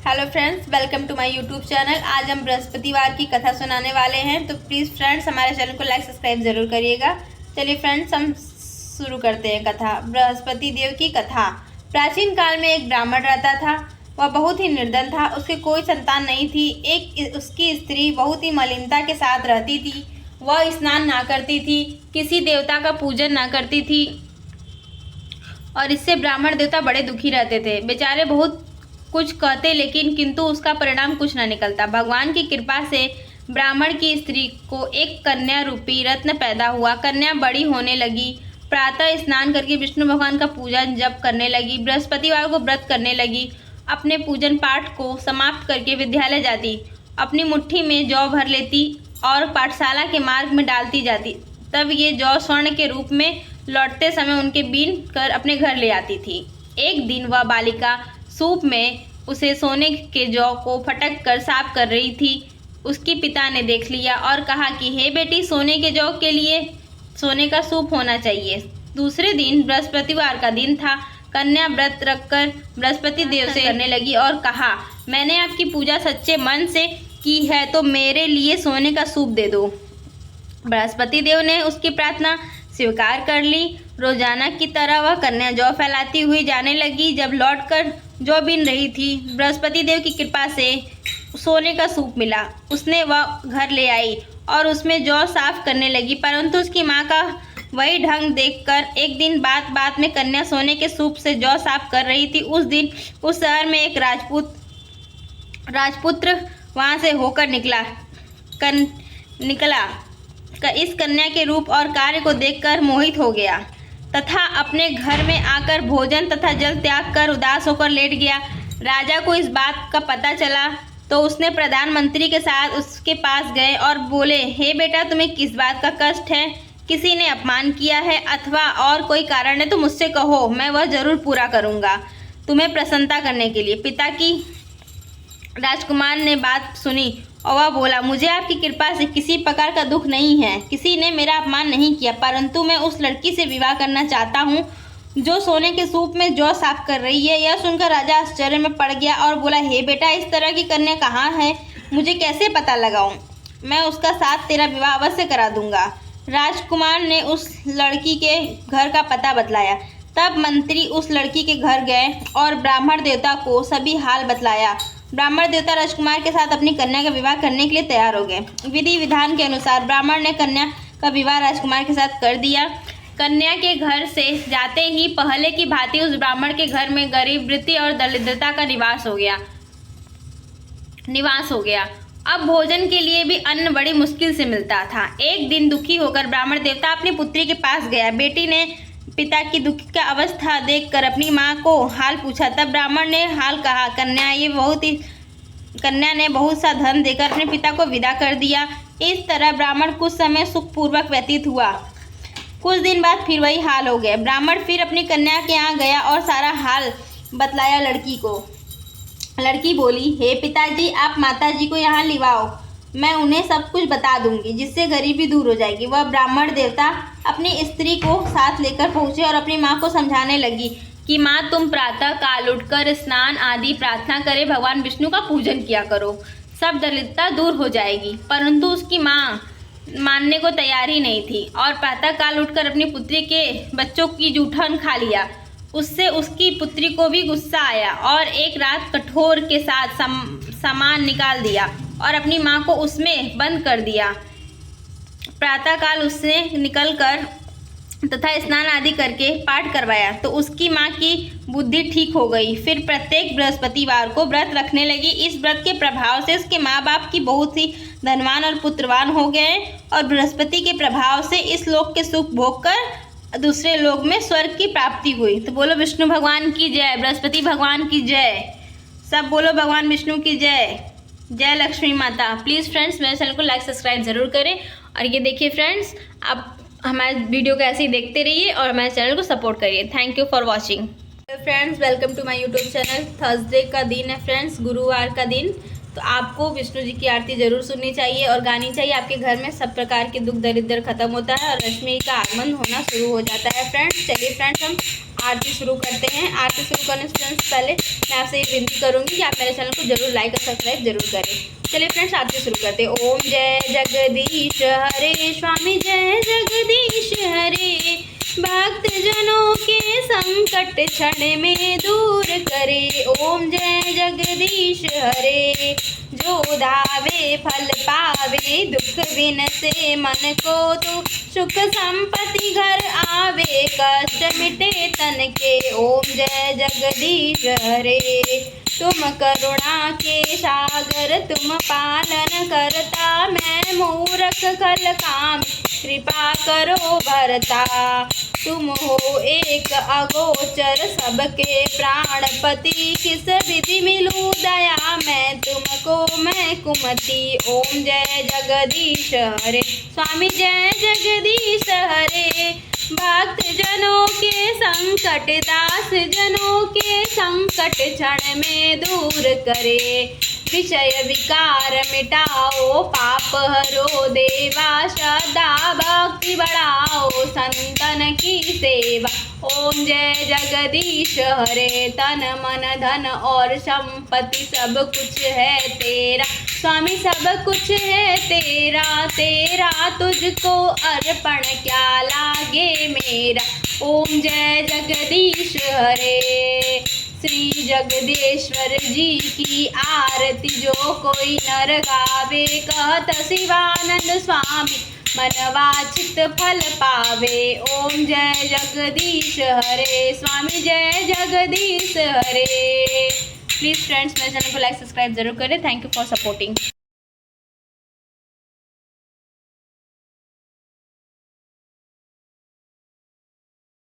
Hello friends, welcome to my YouTube channel. आज हम बृहस्पतिवार की कथा सुनाने वाले हैं, तो प्लीज़ फ्रेंड्स हमारे चैनल को लाइक सब्सक्राइब जरूर करिएगा। चलिए फ्रेंड्स, हम शुरू करते हैं कथा। बृहस्पति देव की कथा। प्राचीन काल में एक ब्राह्मण रहता था। वह बहुत ही निर्धन था, उसके कोई संतान नहीं थी। एक उसकी स्त्री बहुत ही मलिनता के साथ रहती थी। वह स्नान ना करती थी, किसी देवता का पूजन ना करती थी और इससे ब्राह्मण देवता बड़े दुखी रहते थे। बेचारे बहुत कुछ कहते लेकिन किंतु उसका परिणाम कुछ न निकलता। भगवान की कृपा से ब्राह्मण की स्त्री को एक कन्या रूपी रत्न पैदा हुआ। कन्या बड़ी होने लगी, प्रातः स्नान करके विष्णु भगवान का पूजन जप करने लगी, बृहस्पतिवार को व्रत करने लगी, अपने पूजन पाठ को समाप्त करके विद्यालय जाती, अपनी मुट्ठी में जौ भर लेती और पाठशाला के मार्ग में डालती जाती। तब ये जौ स्वर्ण के रूप में लौटते समय उनके बीन कर अपने घर ले आती थी। एक दिन वह बालिका सूप में उसे सोने के जौ को फटक कर साफ कर रही थी। उसके पिता ने देख लिया और कहा कि हे बेटी, सोने के जौ के लिए सोने का सूप होना चाहिए। दूसरे दिन बृहस्पतिवार का दिन था। कन्या व्रत रखकर बृहस्पति देव से करने लगी और कहा, मैंने आपकी पूजा सच्चे मन से की है तो मेरे लिए सोने का सूप दे दो। बृहस्पति देव ने उसकी प्रार्थना स्वीकार कर ली। रोजाना की तरह वह कन्या जौ फैलाती हुई जाने लगी। जब लौटकर जौ बीन रही थी, बृहस्पति देव की कृपा से सोने का सूप मिला। उसने वह घर ले आई और उसमें जौ साफ करने लगी, परंतु उसकी माँ का वही ढंग देखकर एक दिन बात बात में कन्या सोने के सूप से जौ साफ कर रही थी। उस दिन उस शहर में एक राजपुत्र वहाँ से होकर निकला। इस कन्या के रूप और कार्य को देखकर मोहित हो गया तथा अपने घर में आकर भोजन तथा जल त्याग कर उदास होकर लेट गया। राजा को इस बात का पता चला तो उसने प्रधानमंत्री के साथ उसके पास गए और बोले, हे बेटा, तुम्हें किस बात का कष्ट है? किसी ने अपमान किया है अथवा और कोई कारण है तो मुझसे कहो, मैं वह जरूर पूरा करूँगा तुम्हें प्रसन्नता करने के लिए। पिता की राजकुमार ने बात सुनी और वह बोला, मुझे आपकी कृपा से किसी प्रकार का दुख नहीं है। किसी ने मेरा अपमान नहीं किया, परंतु मैं उस लड़की से विवाह करना चाहता हूँ जो सोने के सूप में जौ साफ कर रही है। यह सुनकर राजा आश्चर्य में पड़ गया और बोला, हे बेटा, इस तरह की कन्या कहाँ है? मुझे कैसे पता लगाऊं? मैं उसका साथ तेरा विवाह अवश्य करा दूंगा। राजकुमार ने उस लड़की के घर का पता बतलाया। तब मंत्री उस लड़की के घर गए और ब्राह्मण देवता को सभी हाल बतलाया। ब्राह्मण देवता राजकुमार के साथ अपनी कन्या का विवाह करने के लिए तैयार हो गए। विधि विधान के अनुसार ब्राह्मण ने कन्या का विवाह राजकुमार के साथ कर दिया। कन्या के घर से जाते ही पहले की भांति उस ब्राह्मण के घर में गरीब वृत्ति और दरिद्रता का निवास हो गया। अब भोजन के लिए भी अन्न बड़ी मुश्किल से मिलता था। एक दिन दुखी होकर ब्राह्मण देवता अपनी पुत्री के पास गया। बेटी ने पिता की दुख का अवस्था देखकर अपनी माँ को हाल पूछा। तब ब्राह्मण ने हाल कहा। कन्या ने बहुत सा धन देकर अपने पिता को विदा कर दिया। इस तरह ब्राह्मण कुछ समय सुखपूर्वक व्यतीत हुआ। कुछ दिन बाद फिर वही हाल हो गया। ब्राह्मण फिर अपनी कन्या के यहाँ गया और सारा हाल बतलाया लड़की को। लड़की बोली, हे पिताजी, आप माताजी को यहाँ लिवाओ, मैं उन्हें सब कुछ बता दूंगी, जिससे गरीबी दूर हो जाएगी। वह ब्राह्मण देवता अपनी स्त्री को साथ लेकर पहुंचे और अपनी माँ को समझाने लगी कि माँ, तुम प्रातः काल उठकर स्नान आदि प्रार्थना करे भगवान विष्णु का पूजन किया करो, सब दरिद्रता दूर हो जाएगी। परंतु उसकी माँ मानने को तैयार ही नहीं थी और प्रातः काल उठकर अपनी पुत्री के बच्चों की जूठन खा लिया। उससे उसकी पुत्री को भी गुस्सा आया और एक रात कठोर के साथ सामान निकाल दिया और अपनी माँ को उसमें बंद कर दिया। प्रातःकाल उसने निकलकर तथा स्नान आदि करके पाठ करवाया तो उसकी माँ की बुद्धि ठीक हो गई। फिर प्रत्येक बृहस्पतिवार को व्रत रखने लगी। इस व्रत के प्रभाव से उसके माँ बाप की बहुत ही धनवान और पुत्रवान हो गए और बृहस्पति के प्रभाव से इस लोक के सुख भोग कर दूसरे लोक में स्वर्ग की प्राप्ति हुई। तो बोलो विष्णु भगवान की जय, बृहस्पति भगवान की जय, सब बोलो भगवान विष्णु की जय। जय लक्ष्मी माता। प्लीज़ फ्रेंड्स मेरे चैनल को लाइक सब्सक्राइब ज़रूर करें। और ये देखिए फ्रेंड्स, आप हमारे वीडियो को ऐसे ही देखते रहिए और हमारे चैनल को सपोर्ट करिए। Thank you for watching. Friends, welcome to my YouTube channel. Thursday का दिन है फ्रेंड्स, गुरुवार का दिन। तो आपको विष्णु जी की आरती जरूर सुननी चाहिए और गानी चाहिए। आपके घर में सब प्रकार के दुख दरिद्र खत्म होता है और लक्ष्मी का आगमन होना शुरू हो जाता है फ्रेंड्स। चलिए फ्रेंड्स, हम आरती शुरू करते हैं। आरती शुरू करने से फ्रेंड्स पहले मैं आपसे ये विनती करूँगी कि आप मेरे चैनल को जरूर लाइक और सब्सक्राइब जरूर करें। चलिए फ्रेंड्स, आरती शुरू करते हैं। ओम जय जगदीश हरे, स्वामी जय जगदीश हरे, भक्त जनों के संकट क्षण में दूर करे। ओम जय जगदीश हरे, जो धावे फल पावे, दुख बिन से मन को तू, सुख संपत्ति घर आवे, कष्ट मिटे तन के। ओम जय जगदीश हरे, तुम करुणा के सागर, तुम पालन करता, मैं मूर्ख खल काम, कृपा करो भरता। तुम हो एक अगोचर, सबके प्राणपति, किस विधि मिलूं दया मैं तुमको, मैं कुमति। ओम जय जगदीश हरे, स्वामी जय जगदीश हरे, भक्त जनों के संकट, दास जनों के संकट क्षण में दूर करे। विषय विकार मिटाओ, पाप हरो देवा, श्रद्धा भक्ति बढ़ाओ, संतन की सेवा। ओम जय जगदीश हरे, तन मन धन और संपत्ति सब कुछ है तेरा, स्वामी सब कुछ है तेरा, तेरा तुझको अर्पण क्या लागे मेरा। ओम जय जगदीश हरे, श्री जगदेश्वर जी की आरती जो कोई नर गावे, कहत शिवानंद स्वामी मन वांछित फल पावे। ओम जय जगदीश हरे, स्वामी जय जगदीश हरे। प्लीज़ फ्रेंड्स, मेरे चैनल को लाइक सब्सक्राइब जरूर करें। Thank you for supporting.